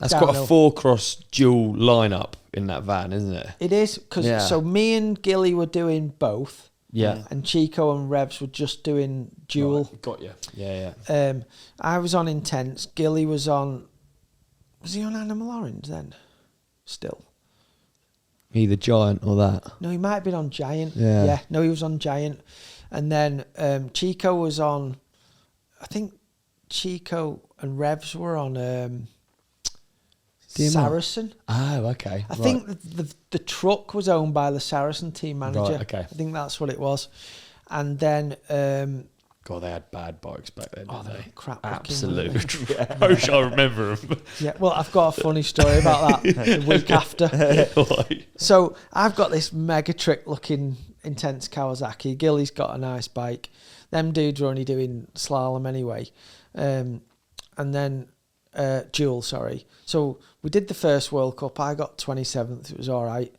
That's downhill. quite a 4-cross dual lineup in that van, isn't it? It is, because so me and Gilly were doing both. Yeah. And Chico and Revs were just doing dual. Right, got you. Yeah. I was on Intense. Gilly was on... Was he on Animal Orange then? Still. Either Giant or that. No, he might have been on Giant. Yeah. No, he was on Giant. And then Chico was on... I think Chico and Revs were on Saracen. Oh, okay. I think the truck was owned by the Saracen team manager. Right, okay. I think that's what it was. And then... God, they had bad bikes back then, didn't they? Crap. Absolute. I wish I remember them. Yeah, well, I've got a funny story about that the week after. So I've got this mega trick looking Intense Kawasaki. Gilly's got a nice bike. Them dudes are only doing slalom anyway. And then dual, sorry. So we did the first World Cup. I got 27th. It was all right.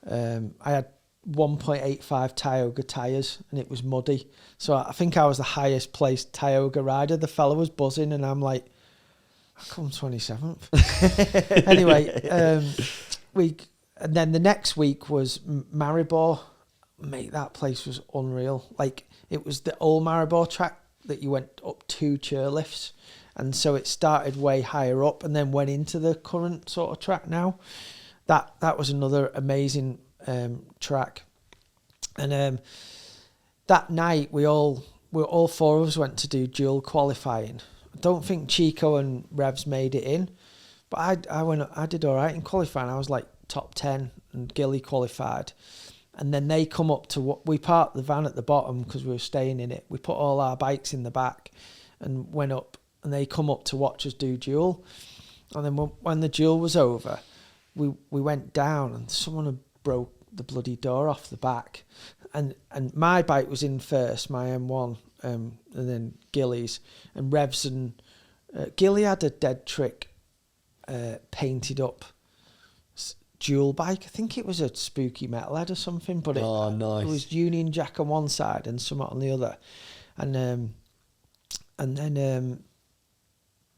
I had 1.85 Tioga tyres and it was muddy. So I think I was the highest placed Tioga rider. The fella was buzzing and I'm like, how come 27th? Anyway, and then the next week was Maribor. Mate, that place was unreal. Like, it was the old Maribor track that you went up 2 chairlifts. And so it started way higher up and then went into the current sort of track now. That was another amazing track. And that night all 4 of us went to do dual qualifying. I don't think Chico and Revs made it in, but I did all right in qualifying. I was like top 10 and Gilly qualified. And then they come up to we parked the van at the bottom because we were staying in it. We put all our bikes in the back and went up, and they come up to watch us do dual. And then when the dual was over, we went down and someone had broke the bloody door off the back. And my bike was in first, my M1, and then Gilly's. And Revs and Gilly had a dead trick painted up dual bike. I think it was a spooky metalhead or something, but nice. It was Union Jack on one side and something on the other. And then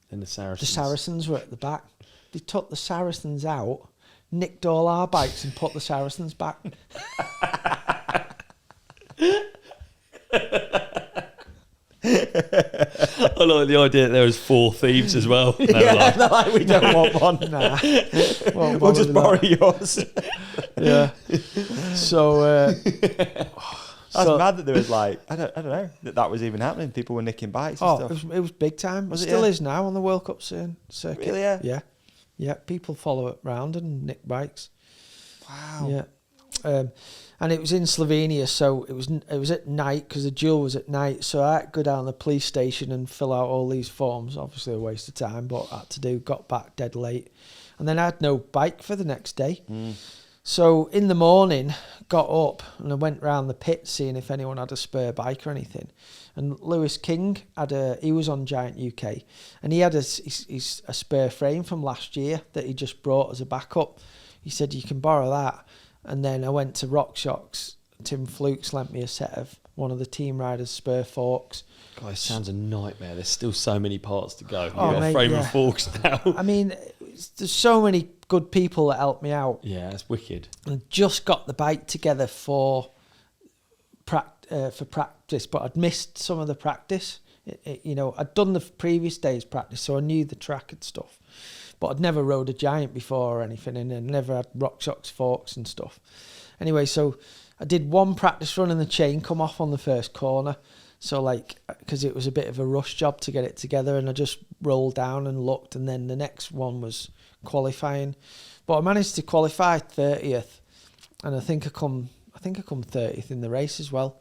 the Saracens. The Saracens were at the back. They took the Saracens out, nicked all our bikes and put the Saracens back. I like the idea that there was 4 thieves as well. We don't want one. Nah. We'll just borrow yours. Yeah. So that's mad that there was like I don't know that was even happening. People were nicking bikes and stuff. It was big time. Was it it? Still is now on the World Cup circuit. Really? Yeah. People follow it round and nick bikes. Wow. Yeah. And it was in Slovenia, so it was at night because the duel was at night. So I had to go down to the police station and fill out all these forms. Obviously a waste of time, but I had to do. Got back dead late, and then I had no bike for the next day. So in the morning, got up and I went round the pit seeing if anyone had a spare bike or anything. And Lewis King he was on Giant UK, and he had a spare frame from last year that he just brought as a backup. He said you can borrow that. And then I went to Rock Shocks. Tim Flukes lent me a set of one of the Team Riders' spare forks. God, it sounds a nightmare. There's still so many parts to go. You've Oh, got mate, a frame yeah. and forks now. I mean, there's so many good people that helped me out. Yeah, that's wicked. And just got the bike together for practice, but I'd missed some of the practice. I'd done the previous day's practice, so I knew the track and stuff. But I'd never rode a Giant before or anything, and I never had Rock Shocks forks and stuff. Anyway, so I did one practice run and the chain come off on the first corner. So because it was a bit of a rush job to get it together, and I just rolled down and looked, and then the next one was qualifying. But I managed to qualify 30th, and I think I come 30th in the race as well,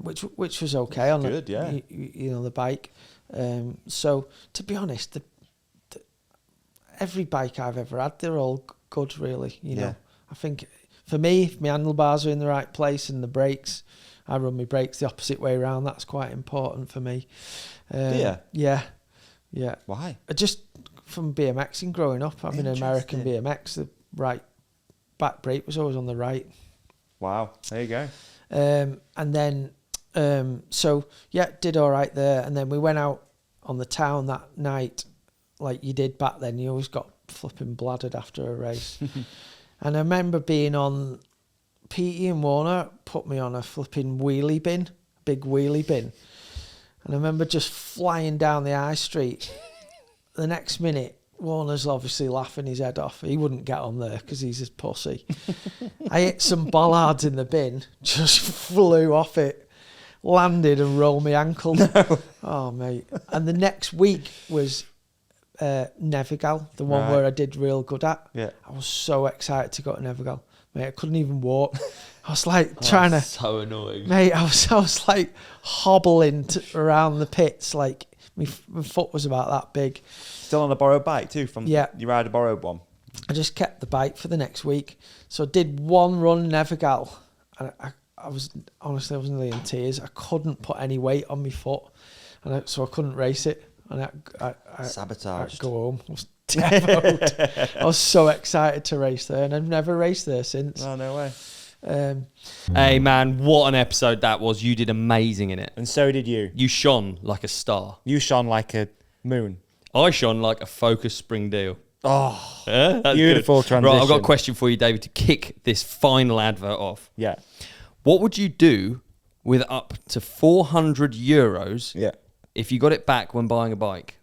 which was okay on good, yeah. The bike. So to be honest, every bike I've ever had, they're all good, really. You know, I think for me, if my handlebars are in the right place and the brakes, I run my brakes the opposite way around. That's quite important for me. Yeah. Why? Just from BMXing growing up, I'm an American BMX. The right back brake was always on the right. Wow, there you go. And then, did all right there. And then we went out on the town that night, like you did back then. You always got flipping bladdered after a race. And I remember being on, Peat and Warner put me on a flipping wheelie bin, big wheelie bin. And I remember just flying down the high street. The next minute, Warner's obviously laughing his head off. He wouldn't get on there because he's a pussy. I hit some bollards in the bin, just flew off it, landed and rolled my ankle. No. Oh, mate. And the next week was Nevigal, the one where I did real good at. Yeah. I was so excited to go to Nevigal. Mate, I couldn't even walk. I was like trying to... So annoying. Mate, I was like hobbling around the pits. Like my foot was about that big. Still on a borrowed bike too? You ride a borrowed one? I just kept the bike for the next week. So I did one run Nevigal. And I was nearly in tears. I couldn't put any weight on my foot. So I couldn't race it. And I sabotaged. I'd go home. I was devoted. I was so excited to race there, and I've never raced there since. Oh, no way. Hey man, what an episode that was. You did amazing in it. And so did you. You shone like a star. You shone like a moon. I shone like a Focus spring deal. Oh, yeah, beautiful good. transition. Right, I've got a question for you, David, to kick this final advert off. Yeah. What would you do with up to 400 euros if you got it back when buying a bike?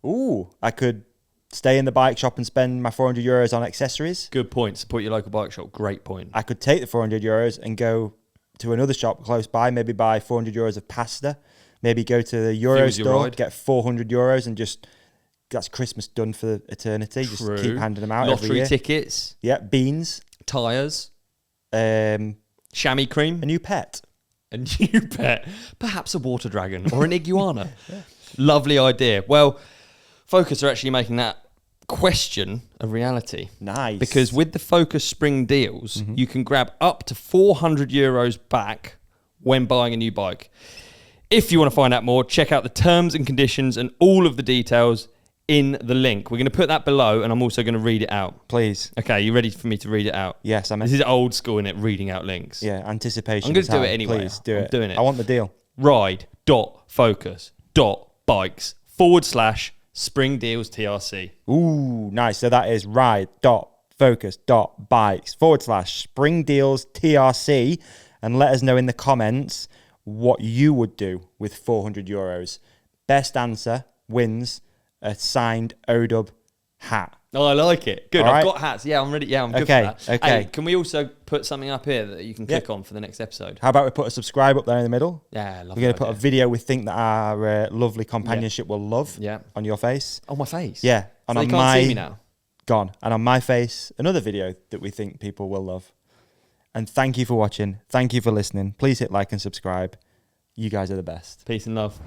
Ooh, I could stay in the bike shop and spend my 400 euros on accessories. Good point. Support your local bike shop. Great point. I could take the 400 euros and go to another shop close by, maybe buy 400 euros of pasta, maybe go to the Euro store, get 400 euros and just, that's Christmas done for eternity. True. Just keep handing them out every year. Lottery tickets. Yeah, beans. Tyres. Chamois cream. A new pet. A new pet. Perhaps a water dragon or an iguana. Lovely idea. Well, Focus are actually making that question a reality. Nice. Because with the Focus spring deals, you can grab up to 400 euros back when buying a new bike. If you want to find out more, check out the terms and conditions and all of the details in the link. We're going to put that below, and I'm also going to read it out. Please. Okay, you ready for me to read it out? Yes, I'm. This is old school, innit? Reading out links. Yeah, anticipation. I'm going to do it anyway. Please do it. I'm doing it. I want the deal. Ride.focus.bikes/spring deals TRC. Ooh, nice. So that is ride.focus.bikes/spring deals TRC. And let us know in the comments what you would do with 400 euros. Best answer wins a signed ODub hat. Oh, I like it. Good. All I've right. got hats. Yeah, I'm ready. Yeah, I'm good for that. Okay. Hey, can we also put something up here that you can click on for the next episode? How about we put a subscribe up there in the middle? Yeah, I love We're going to put a video we think that our lovely companionship will love on your face. On my face? Yeah. And so on they can't see me now? Gone. And on my face, another video that we think people will love. And thank you for watching. Thank you for listening. Please hit like and subscribe. You guys are the best. Peace and love.